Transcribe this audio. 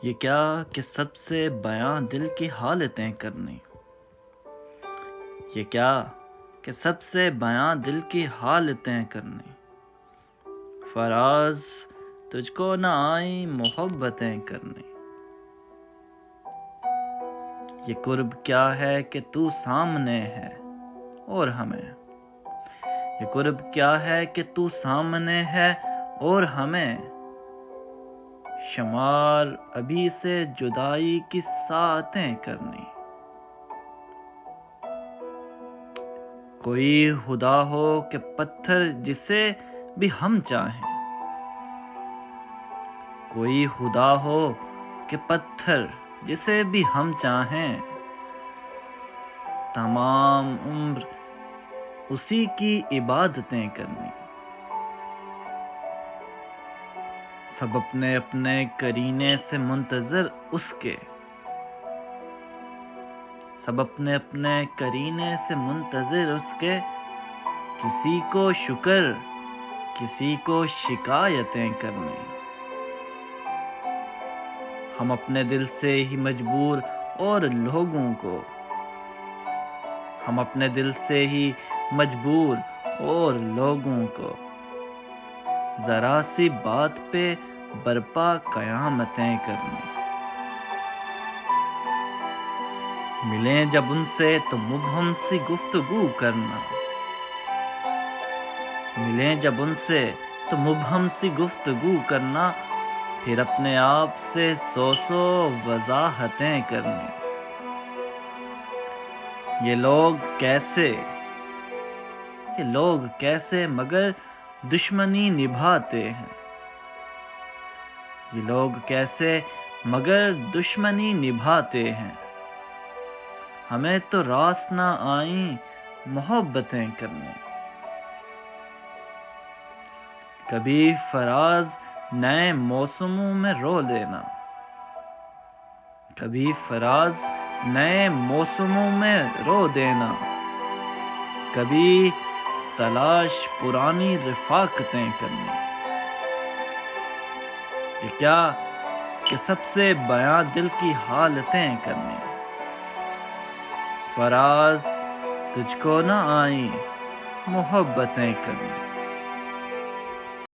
یہ کیا کہ سب سے بیاں دل کی حالتیں کرنی، یہ کیا کہ سب سے بیاں دل کی حالتیں کرنی، فراز تجھ کو نہ آئیں محبتیں کرنی۔ یہ قرب کیا ہے کہ تو سامنے ہے اور ہمیں، یہ قرب کیا ہے کہ تو سامنے ہے اور ہمیں شمار ابھی سے جدائی کی ساعتیں کرنی۔ کوئی خدا ہو کہ پتھر جسے بھی ہم چاہیں، کوئی خدا ہو کہ پتھر جسے بھی ہم چاہیں، تمام عمر اسی کی عبادتیں کرنی۔ سب اپنے اپنے کرینے سے منتظر اس کے، سب اپنے اپنے کرینے سے منتظر اس کے، کسی کو شکر کسی کو شکایتیں کرنی۔ ہم اپنے دل سے ہی مجبور اور لوگوں کو، ہم اپنے دل سے ہی مجبور اور لوگوں کو ذرا سی بات پہ برپا قیامتیں کرنی۔ ملیں جب ان سے تو مبہم سی گفتگو کرنا، ملیں جب ان سے تو مبہم سی گفتگو کرنا، پھر اپنے آپ سے سو وضاحتیں کرنی۔ یہ لوگ کیسے مگر دشمنی نبھاتے ہیں، یہ لوگ کیسے مگر دشمنی نبھاتے ہیں، ہمیں تو راس نہ آئیں محبتیں کرنے۔ کبھی فراز نئے موسموں میں رو دینا، کبھی فراز نئے موسموں میں رو دینا، کبھی تلاش پرانی رفاقتیں کرنی۔ یہ کیا کہ سب سے بیاں دل کی حالتیں کرنی، فراز تجھ کو نہ آئیں محبتیں کرنی۔